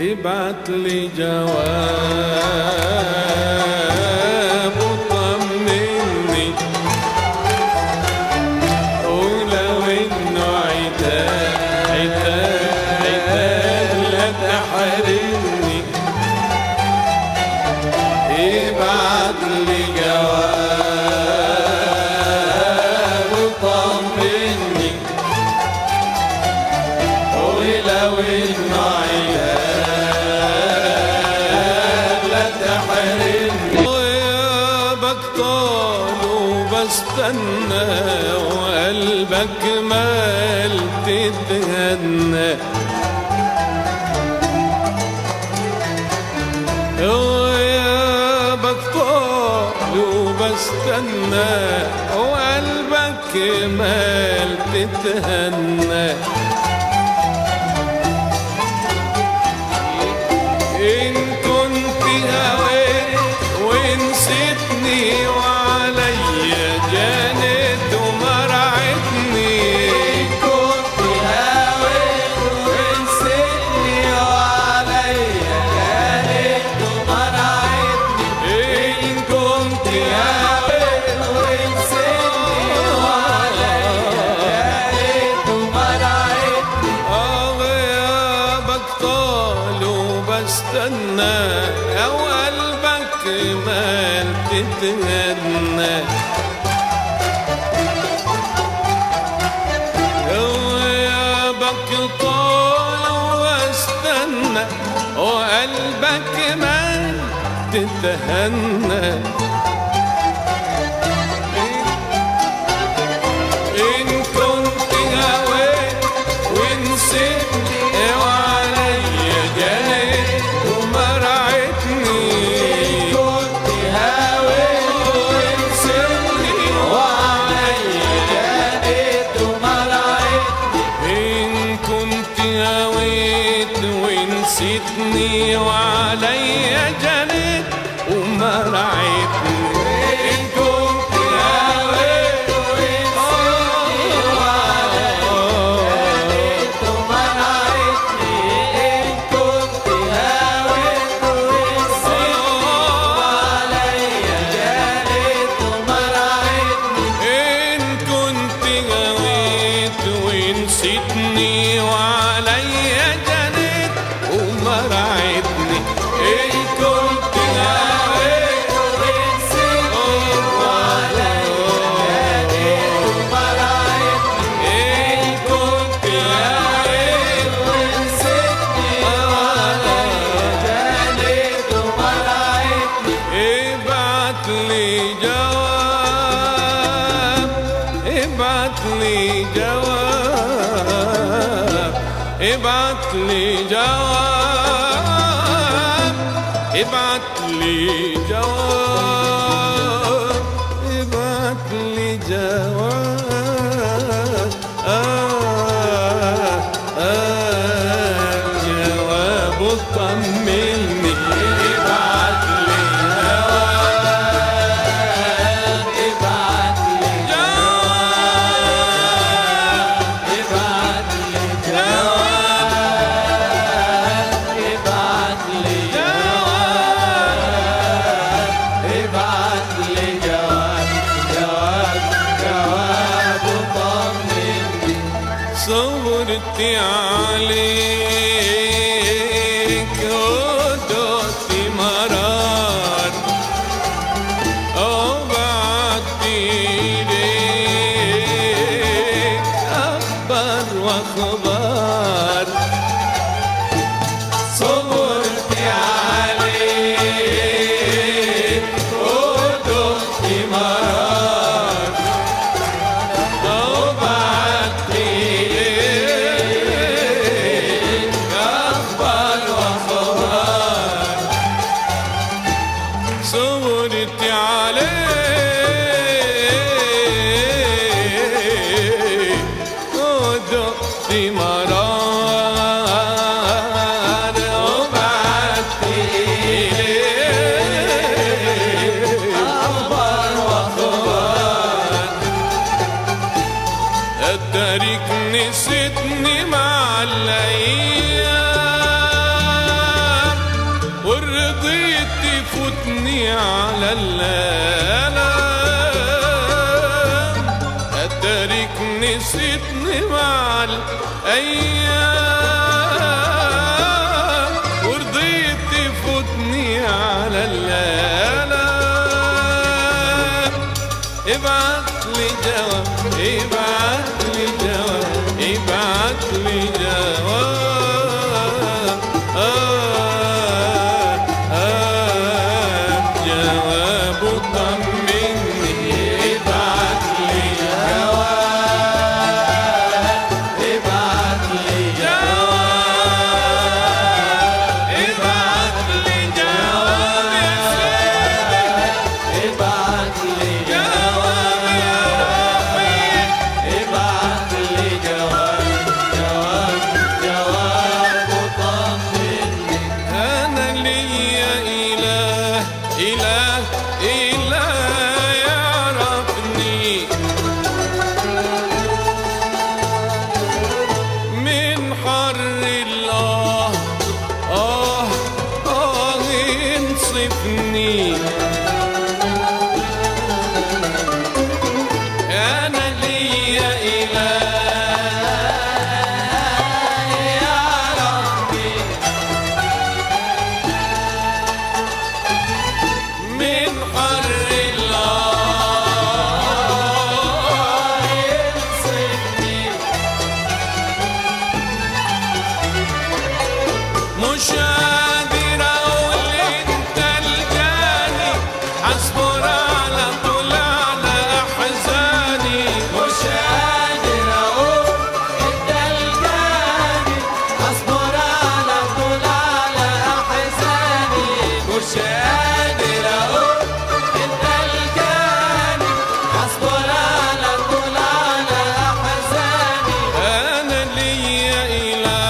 ابعت لي جواب وطمني، ولو انه عتاب لا تحرمني. ابعت لي جواب وطمني، ولو انه بستنى وقلبك مال تتهنى، غيابك طال وبستنى وقلبك مال تتهنى. إن كنت هويت ونسيتني وعليا جانت ومرعتني، كنت هويت ونسيتني وعليا جانت ومرعتني. إن كنت هويت ونسيتني وعليا جانت ومرعتني. غيابك طال وبستنى أو قلبك مال تتهنى، غيابك طال وبستنى وقلبك مال تتهنى. إن كنت هويت ونسيتني وعليا جانت ومرعتني، كنت هويت ونسيتني وعليا جانت ومرعتني. إن كنت هويت ونسيتني وعليا جانت ومرعتني. إن كنت هويت ونسيتني وعليا جانت ومرعتني. إن كنت هويت ونسيتني وعليا جانت ومرعتني. إن كنت هويت ونسيتني وعليا جانت ومرعتني. إن كنت هويت ونسيتني وعليا جانت ومرعتني. إن كنت هويت ونسيتني وعليا جانت ومرعتني. ابعت لي جواب، ابعت لي جواب، ابعت لي جواب، ابعت لي جواب، ابعت لي جواب. جواب وطمني. ابعت لي جواب، ابعت لي جواب، ابعت لي جواب، ابعت لي جواب، ابعت لي جواب، جواب وطمني. صبرت عليك ودقت مرار، وبعت إليك أخبار وأخبار. صبرت عليك ودقت مرار، وبعت إليك أخبار وأخبار. صبرت عليك ودقت مرار، على الآلام، أتاريك نسيتني مع الأيام، ورضيت تفوتني على الآلام. ابعتلي جواب، ابعتلي جواب، ابعتلي جواب، جواب طمني. ابعتلي جواب، ابعتلي جواب، ابعتلي جواب يا سيدي، ابعتلي جواب يا ربي، ابعتلي جواب، جواب وطمني. أنا ليا إله، إله إله يعرفني من حر الله، ينصفني. أنا ليا إله يعرفني من حر الله، ينصفني. مش قادر أقول أنت الجاني، أصبر على طول على أحزاني. مش قادر اقول انت الجاني، اصبر على طول على احزاني. مش قادر اقول انت الجاني، اصبر على طول على احزاني. أنا ليا إله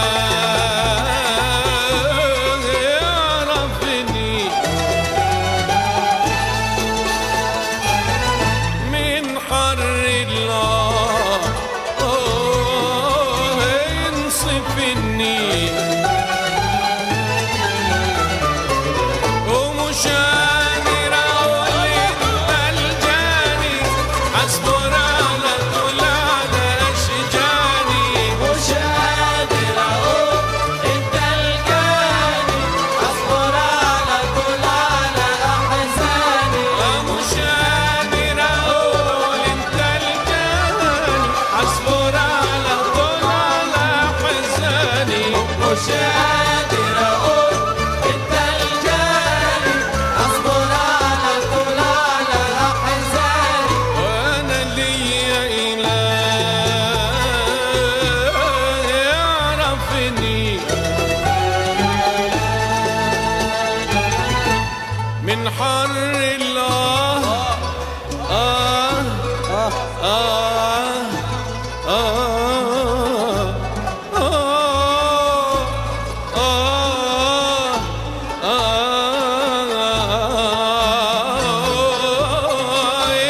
يعرفني من حر الله، ينصفني. ومش قادر أقول أنت الجاني، أصبر على طول على أشجاني. مش قادر اقول انت الجاني، اصبر على طول على احزاني. مش قادر أقول أنت الجاني، أصبر على طول على أحزاني. مش قادر اقول انت الجاني، اصبر على طول على احزاني. وأنا ليا إله يعرفني من حر الله،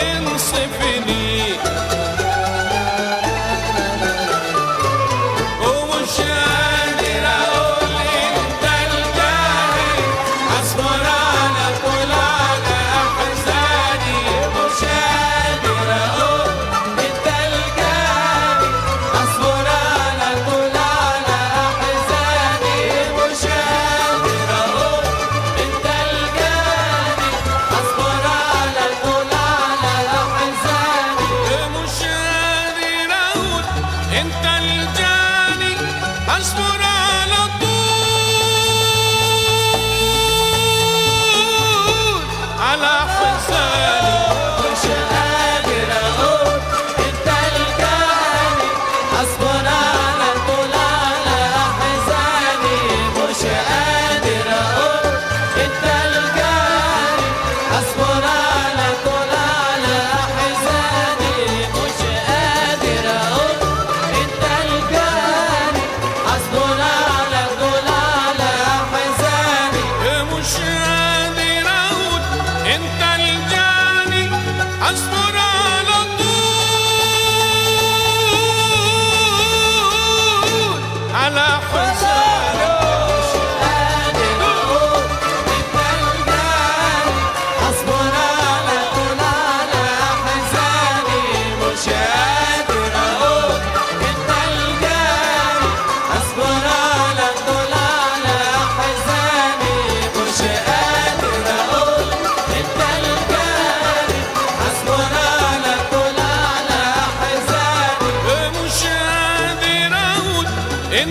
ينصفني. ومش قادر أقول أنت الجاني، أصبر على طول على أحزاني. مش قادر اقول انت الجاني، اصبر على طول على احزاني. مش قادر اقول انت الجاني، اصبر على طول على احزاني. مش قادر أقول أنت الجاني، أصبر على طول على أحزاني. مش قادر اقول انت الجاني، اصبر على طول على احزاني. مش قادر اقول انت الجاني، اصبر على طول على احزاني. مش قادر اقول انت الجاني، اصبر على طول على احزاني. مش قادر أقول أنت الجاني، أصبر على طول على أحزاني. مش قادر اقول انت الجاني،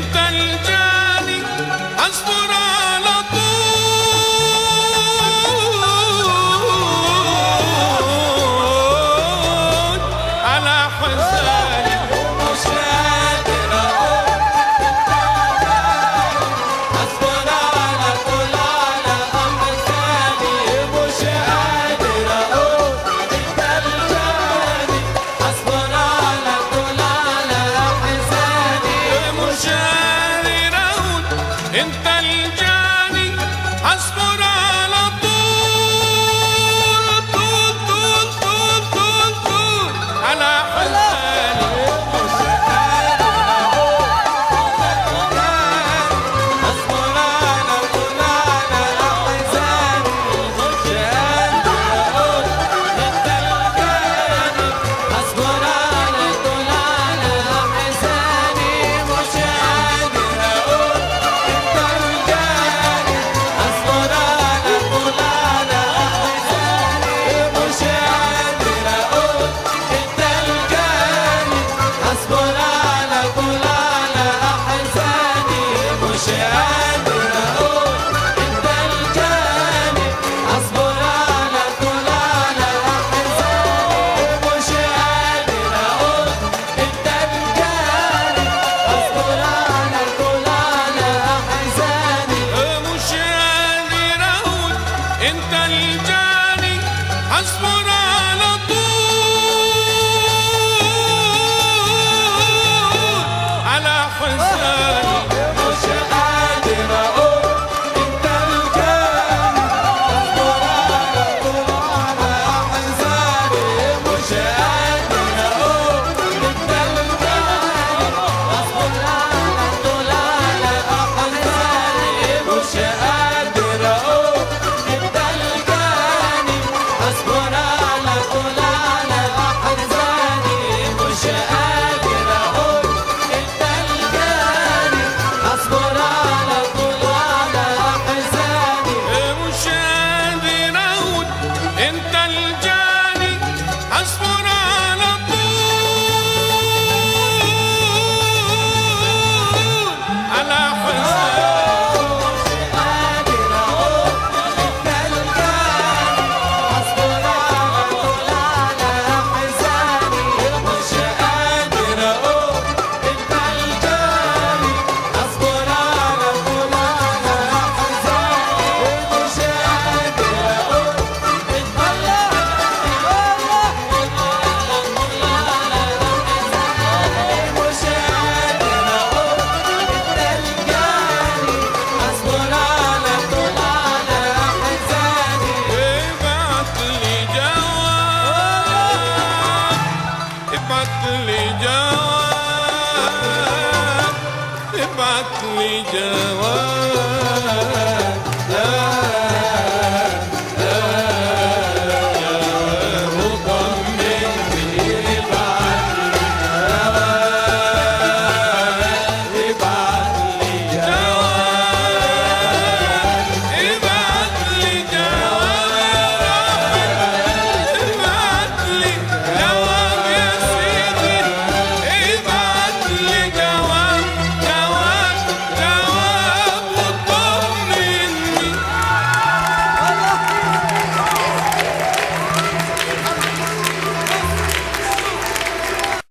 انت الجاني اصبر على طول على حزاني مش قادر اقول اصبر على طول على احزاني مش قادر اقول انت الجاني اصبر على طول على احزاني مش قادر اقول انت الجاني اصبر على طول طول طول طول طول طول على حزاني مش قادر اقول اصبر على طول على احزاني مش قادر اقول انت الجاني اصبر على طول على احزاني مش قادر اقول انت الجاني اصبر على طول على احزاني مش قادر اقول انت الجاني اصبر على طول على احزاني مش قادر اقول انت الجاني اصبر على طول على احزاني مش قادر اقول انت الجاني اصبر على طول على احزاني مش قادر اقول انت الجاني اصبر على طول على حزاني مش قادر اقول انت الجاني اصبر على طول على احزاني مش قادر اقول انت الجاني اصبر على طول على احزاني مش قادر اقول انت الجاني اصبر على طول على احزاني مش قادر اقول انت الجاني اصبر على طول على احزاني مش قادر اقول انت الجاني اصبر على طول على حزاني قادر اقول انت الجاني اصبر على طول على احزاني مش قادر اقول انت الجاني اصبر على طول على احزاني مش قادر اقول انت مش قادر اقول انت الجاني اصبر على طول على احزاني ابعت لي جواب ابعت لي جواب ابعت لي جواب